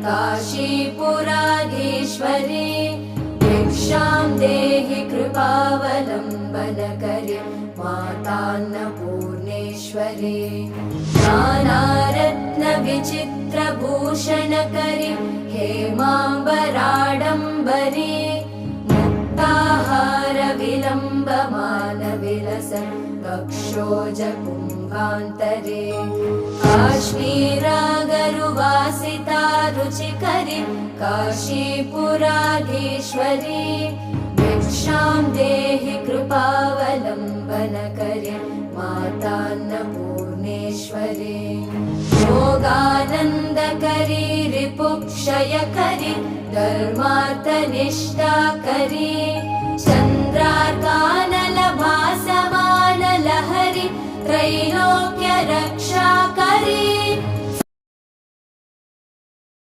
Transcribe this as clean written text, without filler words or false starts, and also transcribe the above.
काशीपुराधीश्वरी भिक्षां देहि कृपावलम्बनकरी मातान्नपूर्णेश्वरी नानारत्नविचित्रभूषणकरी हेमाम्बराडम्बरी मुक्ताहारविलम्बमानविलसन् वक्षोजकुम्भान्तरे काश्मीरागरुवासिता रुचिकरी काशीपुराधीश्वरी भिक्षां देहि कृपावलम्बनकरी मातान्नपूर्णेश्वरी योगानन्दकरी रिपुक्षयकरी धर्मार्थनिष्ठाकरी चन्द्र